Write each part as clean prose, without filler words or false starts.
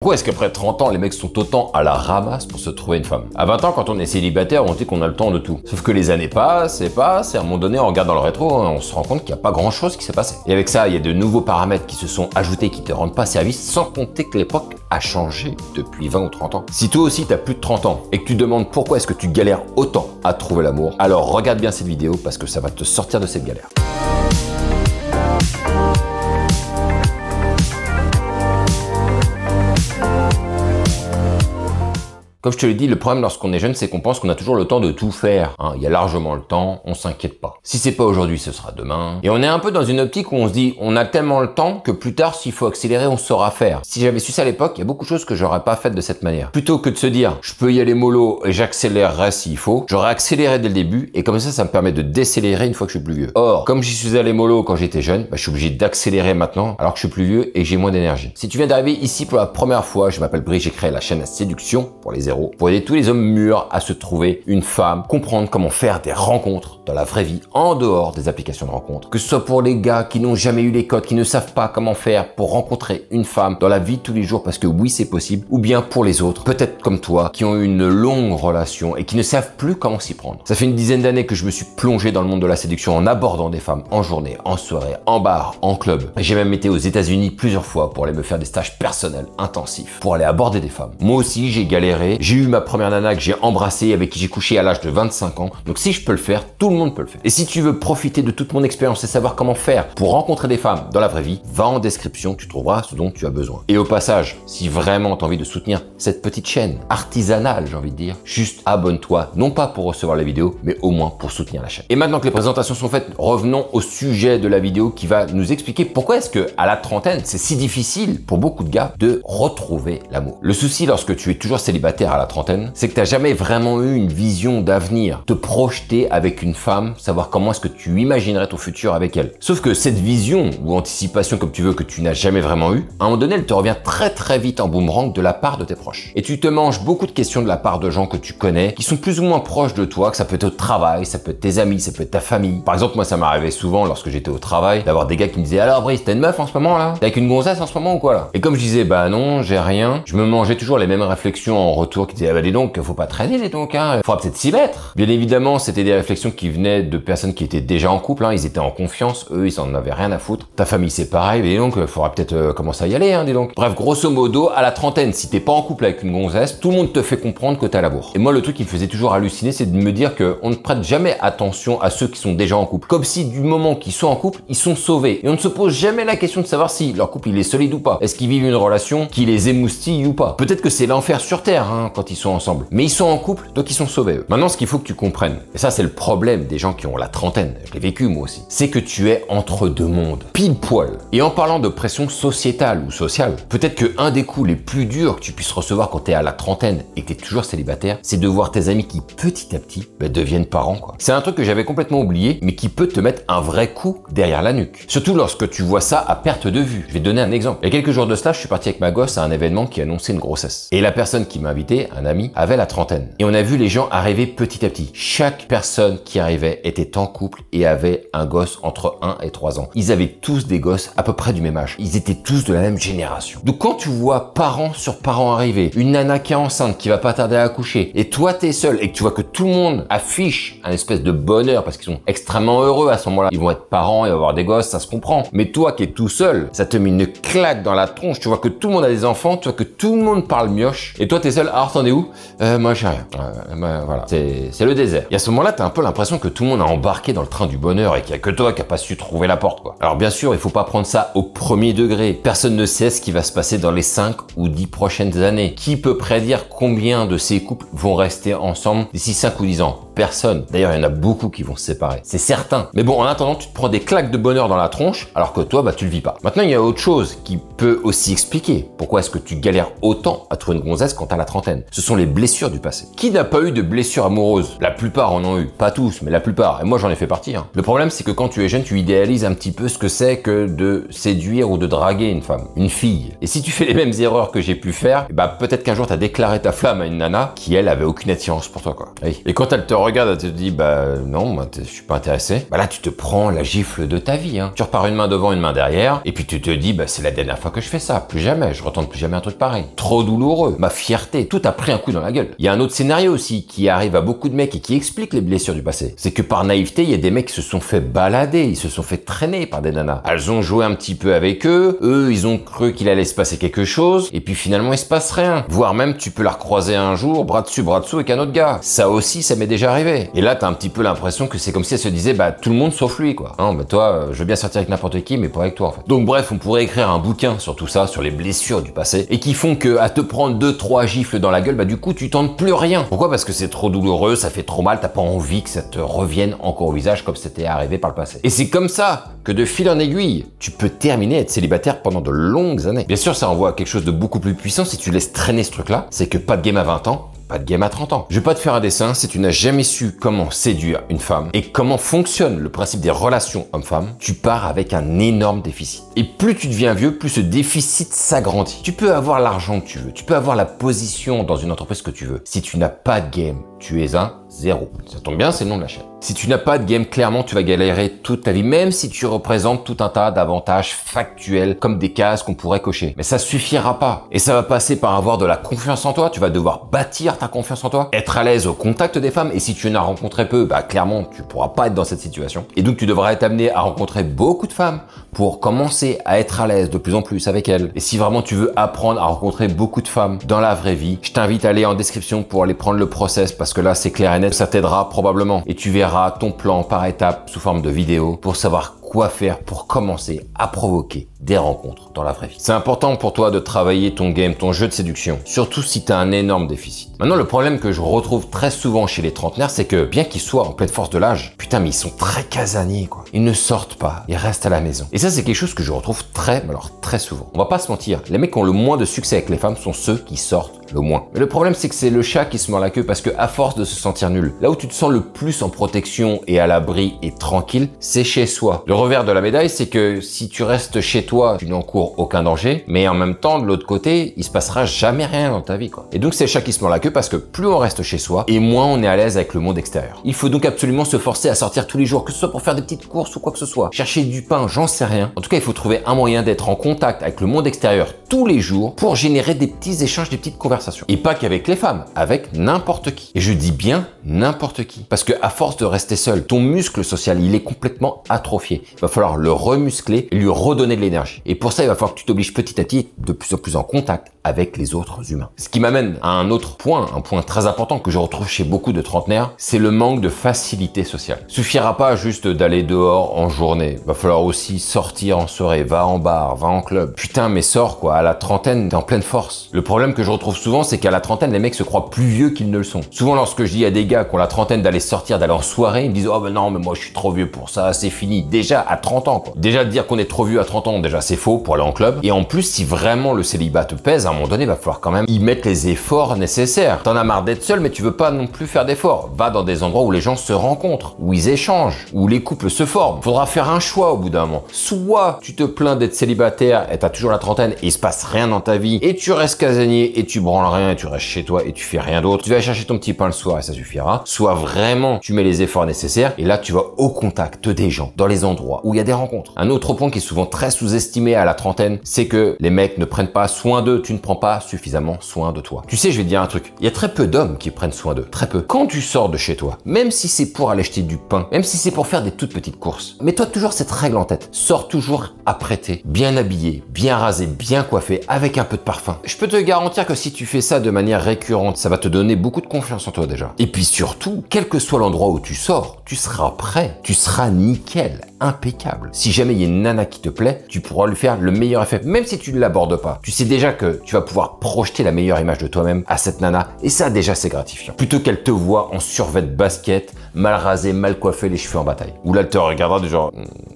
Pourquoi est-ce qu'après 30 ans, les mecs sont autant à la ramasse pour se trouver une femme? À 20 ans, quand on est célibataire, on se dit qu'on a le temps de tout. Sauf que les années passent, et à un moment donné, on regarde dans le rétro, on se rend compte qu'il n'y a pas grand-chose qui s'est passé. Et avec ça, il y a de nouveaux paramètres qui se sont ajoutés qui te rendent pas service, sans compter que l'époque a changé depuis 20 ou 30 ans. Si toi aussi t'as plus de 30 ans et que tu demandes pourquoi est-ce que tu galères autant à trouver l'amour, alors regarde bien cette vidéo parce que ça va te sortir de cette galère. Comme je te l'ai dit, le problème lorsqu'on est jeune, c'est qu'on pense qu'on a toujours le temps de tout faire. Il y a largement le temps, on s'inquiète pas. Si c'est pas aujourd'hui, ce sera demain. Et on est un peu dans une optique où on se dit, on a tellement le temps que plus tard, s'il faut accélérer, on saura faire. Si j'avais su ça à l'époque, il y a beaucoup de choses que j'aurais pas faites de cette manière. Plutôt que de se dire, je peux y aller mollo et j'accélérerai s'il faut, j'aurais accéléré dès le début et comme ça me permet de décélérer une fois que je suis plus vieux. Or, comme j'y suis allé mollo quand j'étais jeune, je suis obligé d'accélérer maintenant alors que je suis plus vieux et que j'ai moins d'énergie. Si tu viens d'arriver ici pour la première fois, je m'appelle Brice, j'ai créé la chaîne Séduction pour les zéros, pour aider tous les hommes mûrs à se trouver une femme, comprendre comment faire des rencontres dans la vraie vie, en dehors des applications de rencontres. Que ce soit pour les gars qui n'ont jamais eu les codes, qui ne savent pas comment faire pour rencontrer une femme dans la vie de tous les jours, parce que oui, c'est possible, ou bien pour les autres, peut-être comme toi, qui ont eu une longue relation et qui ne savent plus comment s'y prendre. Ça fait une dizaine d'années que je me suis plongé dans le monde de la séduction en abordant des femmes en journée, en soirée, en bar, en club. J'ai même été aux États-Unis plusieurs fois pour aller me faire des stages personnels intensifs, pour aller aborder des femmes. Moi aussi, j'ai galéré, j'ai eu ma première nana que j'ai embrassée, avec qui j'ai couché à l'âge de 25 ans. Donc si je peux le faire, tout le monde peut le faire. Et si tu veux profiter de toute mon expérience et savoir comment faire pour rencontrer des femmes dans la vraie vie, va en description, tu trouveras ce dont tu as besoin. Et au passage, si vraiment tu as envie de soutenir cette petite chaîne artisanale, j'ai envie de dire, juste abonne-toi, non pas pour recevoir la vidéo, mais au moins pour soutenir la chaîne. Et maintenant que les présentations sont faites, revenons au sujet de la vidéo qui va nous expliquer pourquoi est-ce que à la trentaine, c'est si difficile pour beaucoup de gars de retrouver l'amour. Le souci lorsque tu es toujours célibataire à la trentaine, c'est que tu n'as jamais vraiment eu une vision d'avenir, te projeter avec une femme, savoir comment est-ce que tu imaginerais ton futur avec elle. Sauf que cette vision, ou anticipation comme tu veux, que tu n'as jamais vraiment eu, à un moment donné, elle te revient très vite en boomerang de la part de tes proches. Et tu te manges beaucoup de questions de la part de gens que tu connais, qui sont plus ou moins proches de toi, que ça peut être au travail, ça peut être tes amis, ça peut être ta famille. Par exemple, moi ça m'arrivait souvent lorsque j'étais au travail, d'avoir des gars qui me disaient « Alors Brice, t'as une meuf en ce moment là? T'es avec une gonzesse en ce moment ou quoi là ?» Et comme je disais « Bah non, j'ai rien », je me mangeais toujours les mêmes réflexions en retour qui disaient « Ah bah dis donc, faut pas traîner dis donc, hein, faudra peut-être s'y mettre ». Bien évidemment, c'était des réflexions qui venaient de personnes qui étaient déjà en couple, ils étaient en confiance, eux ils en avaient rien à foutre. Ta famille c'est pareil, mais dis donc, faudra peut-être commencer à y aller, dis donc. Bref, grosso modo, à la trentaine, si t'es pas en couple avec une gonzesse, tout le monde te fait comprendre que t'as la bourre. Et moi, le truc qui me faisait toujours halluciner, c'est de me dire qu'on ne prête jamais attention à ceux qui sont déjà en couple. Comme si du moment qu'ils sont en couple, ils sont sauvés. Et on ne se pose jamais la question de savoir si leur couple il est solide ou pas. Est-ce qu'ils vivent une relation qui les émoustille ou pas? Peut-être que c'est l'enfer sur terre, quand ils sont ensemble. Mais ils sont en couple, donc ils sont sauvés eux. Maintenant, ce qu'il faut que tu comprennes, et ça c'est le problème des gens qui ont la trentaine, je l'ai vécu moi aussi, c'est que tu es entre deux mondes, pile poil. Et en parlant de pression sociétale ou sociale, peut-être que un des coups les plus durs que tu puisses recevoir quand tu es à la trentaine et que tu es toujours célibataire, c'est de voir tes amis qui petit à petit deviennent parents quoi. C'est un truc que j'avais complètement oublié, mais qui peut te mettre un vrai coup derrière la nuque. Surtout lorsque tu vois ça à perte de vue. Je vais te donner un exemple. Il y a quelques jours de cela, je suis parti avec ma gosse à un événement qui annonçait une grossesse. Et la personne qui m'a invité, un ami, avait la trentaine. Et on a vu les gens arriver petit à petit. Chaque personne qui arrivait était en couple et avait un gosse entre 1 et 3 ans. Ils avaient tous des gosses à peu près du même âge. Ils étaient tous de la même génération. Donc quand tu vois parents sur parents arriver, une nana qui est enceinte, qui va pas tarder à accoucher, et toi t'es seul et que tu vois que tout le monde affiche un espèce de bonheur parce qu'ils sont extrêmement heureux à ce moment-là. Ils vont être parents et avoir des gosses, ça se comprend. Mais toi qui es tout seul, ça te met une claque dans la tronche. Tu vois que tout le monde a des enfants, tu vois que tout le monde parle mioche, et toi t'es seul. Alors t'en es où? Moi j'ai rien. Voilà, c'est le désert. Et à ce moment-là, t'as un peu l'impression que tout le monde a embarqué dans le train du bonheur et qu'il y a que toi qui a pas su trouver la porte, quoi. Alors bien sûr, il faut pas prendre ça au premier degré. Personne ne sait ce qui va se passer dans les 5 ou 10 prochaines années. Qui peut prédire combien de ces couples vont rester ensemble d'ici 5 ou 10 ans? Personne. D'ailleurs, il y en a beaucoup qui vont se séparer. C'est certain. Mais bon, en attendant, tu te prends des claques de bonheur dans la tronche, alors que toi, tu le vis pas. Maintenant, il y a autre chose qui peut aussi expliquer pourquoi est-ce que tu galères autant à trouver une gonzesse quand t'as la trentaine. Ce sont les blessures du passé. Qui n'a pas eu de blessures amoureuses? La plupart en ont eu. Pas tous, mais la plupart. Et moi, j'en ai fait partie. Le problème, c'est que quand tu es jeune, tu idéalises un petit peu ce que c'est que de séduire ou de draguer une femme, une fille. Et si tu fais les mêmes erreurs que j'ai pu faire, peut-être qu'un jour, t'as déclaré ta flamme à une nana qui, elle, avait aucune attirance pour toi, quoi. Oui. Et quand elle te regarde regarde, elle te dit, bah non, moi je suis pas intéressé. Bah là, tu te prends la gifle de ta vie, hein. Tu repars une main devant, une main derrière, et puis tu te dis, bah c'est la dernière fois que je fais ça, plus jamais, je retente plus jamais un truc pareil. Trop douloureux, ma fierté, tout a pris un coup dans la gueule. Il y a un autre scénario aussi qui arrive à beaucoup de mecs et qui explique les blessures du passé. C'est que par naïveté, il y a des mecs qui se sont fait balader, ils se sont fait traîner par des nanas. Elles ont joué un petit peu avec eux, ils ont cru qu'il allait se passer quelque chose, et puis finalement il se passe rien. Voire même tu peux la recroiser un jour, bras dessus, bras dessous avec un autre gars. Ça aussi, ça m'est déjà arrivé. Et là, t'as un petit peu l'impression que c'est comme si elle se disait, bah tout le monde sauf lui, quoi. Non, bah toi, je veux bien sortir avec n'importe qui, mais pas avec toi, en fait. Donc bref, on pourrait écrire un bouquin sur tout ça, sur les blessures du passé, et qui font que à te prendre 2-3 gifles dans la gueule, bah du coup, tu tentes plus rien. Pourquoi? Parce que c'est trop douloureux, ça fait trop mal, t'as pas envie que ça te revienne encore au visage comme c'était arrivé par le passé. Et c'est comme ça que de fil en aiguille, tu peux terminer à être célibataire pendant de longues années. Bien sûr, ça renvoie à quelque chose de beaucoup plus puissant si tu laisses traîner ce truc-là, c'est que pas de game à 20 ans, pas de game à 30 ans. Je vais pas te faire un dessin si tu n'as jamais su comment séduire une femme et comment fonctionne le principe des relations homme-femme, tu pars avec un énorme déficit. Et plus tu deviens vieux, plus ce déficit s'agrandit. Tu peux avoir l'argent que tu veux, tu peux avoir la position dans une entreprise que tu veux. Si tu n'as pas de game, tu es un zéro. Ça tombe bien, c'est le nom de la chaîne. Si tu n'as pas de game, clairement, tu vas galérer toute ta vie, même si tu représentes tout un tas d'avantages factuels, comme des cases qu'on pourrait cocher. Mais ça suffira pas. Et ça va passer par avoir de la confiance en toi. Tu vas devoir bâtir ta confiance en toi, être à l'aise au contact des femmes. Et si tu en as rencontré peu, bah clairement, tu pourras pas être dans cette situation. Et donc, tu devras être amené à rencontrer beaucoup de femmes pour commencer à être à l'aise de plus en plus avec elles. Et si vraiment tu veux apprendre à rencontrer beaucoup de femmes dans la vraie vie, je t'invite à aller en description pour aller prendre le process, parce que là, c'est clair et net, ça t'aidera probablement. Et tu verras ton plan par étapes sous forme de vidéo pour savoir quoi faire pour commencer à provoquer des rencontres dans la vraie vie. C'est important pour toi de travailler ton game, ton jeu de séduction, surtout si tu as un énorme déficit. Maintenant, le problème que je retrouve très souvent chez les trentenaires, c'est que bien qu'ils soient en pleine force de l'âge, putain, mais ils sont très casaniers, quoi. Ils ne sortent pas, ils restent à la maison. Et ça, c'est quelque chose que je retrouve très souvent. On va pas se mentir, les mecs qui ont le moins de succès avec les femmes sont ceux qui sortent le moins. Mais le problème, c'est que c'est le chat qui se mord la queue, parce que à force de se sentir nul, là où tu te sens le plus en protection et à l'abri et tranquille, c'est chez soi. Le revers de la médaille, c'est que si tu restes chez toi, tu n'encours aucun danger, mais en même temps, de l'autre côté, il se passera jamais rien dans ta vie, quoi. Et donc, c'est le chat qui se mord la queue, parce que plus on reste chez soi, et moins on est à l'aise avec le monde extérieur. Il faut donc absolument se forcer à sortir tous les jours, que ce soit pour faire des petites courses ou quoi que ce soit. Chercher du pain, j'en sais rien. En tout cas, il faut trouver un moyen d'être en contact avec le monde extérieur tous les jours pour générer des petits échanges, des petites conversations. Et pas qu'avec les femmes, avec n'importe qui. Et je dis bien n'importe qui. Parce que à force de rester seul, ton muscle social, il est complètement atrophié. Il va falloir le remuscler et lui redonner de l'énergie. Et pour ça, il va falloir que tu t'obliges petit à petit de plus en plus en contact avec les autres humains. Ce qui m'amène à un autre point, un point très important que je retrouve chez beaucoup de trentenaires, c'est le manque de facilité sociale. Suffira pas juste d'aller dehors en journée. Va falloir aussi sortir en soirée, va en bar, va en club. Putain, mais sors quoi, à la trentaine, t'es en pleine force. Le problème que je retrouve souvent, c'est qu'à la trentaine, les mecs se croient plus vieux qu'ils ne le sont. Souvent, lorsque je dis à des gars qui ont la trentaine d'aller sortir, d'aller en soirée, ils me disent « Oh ben non, mais moi je suis trop vieux pour ça, c'est fini. » Déjà à 30 ans, quoi. Déjà de dire qu'on est trop vieux à 30 ans, déjà c'est faux pour aller en club. Et en plus, si vraiment le célibat te pèse, à un moment donné, il va falloir quand même y mettre les efforts nécessaires. T'en as marre d'être seul, mais tu veux pas non plus faire d'efforts. Va dans des endroits où les gens se rencontrent, où ils échangent, où les couples se forment. Faudra faire un choix au bout d'un moment. Soit tu te plains d'être célibataire et t'as toujours la trentaine et il se passe rien dans ta vie et tu restes casanier et tu branles rien et tu restes chez toi et tu fais rien d'autre. Tu vas aller chercher ton petit pain le soir et ça suffira. Soit vraiment tu mets les efforts nécessaires et là tu vas au contact des gens dans les endroits où il y a des rencontres. Un autre point qui est souvent très sous-estimé à la trentaine, c'est que les mecs ne prennent pas soin d'eux. Tu ne prends pas suffisamment soin de toi. Tu sais, je vais te dire un truc. Il y a très peu d'hommes qui prennent soin d'eux. Très peu. Quand tu sors de chez toi, même si c'est pour aller acheter du pain, même si c'est pour faire des toutes petites courses, mets-toi toujours cette règle en tête. Sors toujours apprêté, bien habillé, bien rasé, bien coiffé, avec un peu de parfum. Je peux te garantir que si tu fais ça de manière récurrente, ça va te donner beaucoup de confiance en toi déjà. Et puis surtout, quel que soit l'endroit où tu sors, tu seras prêt, tu seras nickel, impeccable. Si jamais il y a une nana qui te plaît, tu pourras lui faire le meilleur effet, même si tu ne l'abordes pas. Tu sais déjà que tu vas pouvoir projeter la meilleure image de toi-même à cette nana, et ça déjà c'est gratifiant. Plutôt qu'elle te voit en survêt de basket, mal rasé, mal coiffé, les cheveux en bataille. Ou là elle te regardera du genre,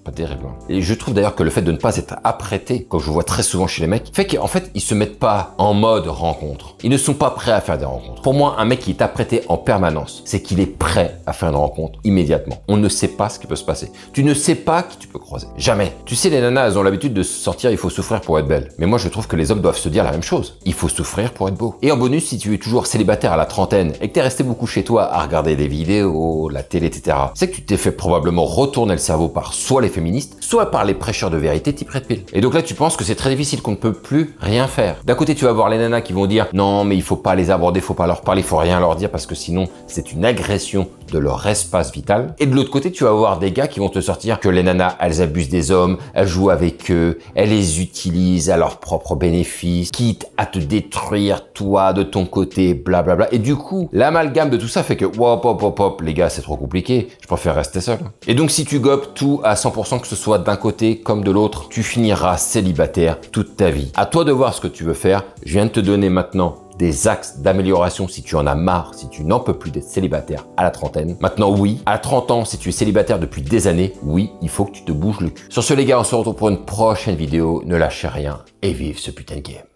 pas terrible. Et je trouve d'ailleurs que le fait de ne pas être apprêté, comme je vois très souvent chez les mecs, fait qu'en fait ils se mettent pas en mode rencontre. Ils ne sont pas prêts à faire des rencontres. Pour moi, un mec qui est apprêté en permanence, c'est qu'il est prêt à faire une rencontre immédiatement. On ne sait pas ce qui peut se passer. Tu ne sais pas qui tu peux croiser. Jamais. Tu sais, les nanas, elles ont l'habitude de sortir, il faut souffrir pour être belle. Mais moi, je trouve que les hommes doivent se dire la même même chose. Il faut souffrir pour être beau. Et en bonus, si tu es toujours célibataire à la trentaine et que t'es resté beaucoup chez toi à regarder des vidéos, la télé, etc., c'est que tu t'es fait probablement retourner le cerveau par soit les féministes, soit par les prêcheurs de vérité type Red Pill. Et donc là, tu penses que c'est très difficile, qu'on ne peut plus rien faire. D'un côté, tu vas voir les nanas qui vont dire non, mais il faut pas les aborder, faut pas leur parler, faut rien leur dire parce que sinon, c'est une agression de leur espace vital. Et de l'autre côté, tu vas avoir des gars qui vont te sortir que les nanas, elles abusent des hommes, elles jouent avec eux, elles les utilisent à leur propre bénéfice, quitte à te détruire toi de ton côté, blablabla. Et du coup, l'amalgame de tout ça fait que hop, hop, hop, hop, les gars, c'est trop compliqué, je préfère rester seul. Et donc, si tu gobes tout à 100%, que ce soit d'un côté comme de l'autre, tu finiras célibataire toute ta vie. À toi de voir ce que tu veux faire. Je viens de te donner maintenant des axes d'amélioration si tu en as marre, si tu n'en peux plus d'être célibataire à la trentaine. Maintenant, oui, à 30 ans, si tu es célibataire depuis des années, oui, il faut que tu te bouges le cul. Sur ce, les gars, on se retrouve pour une prochaine vidéo. Ne lâchez rien et vive ce putain de game.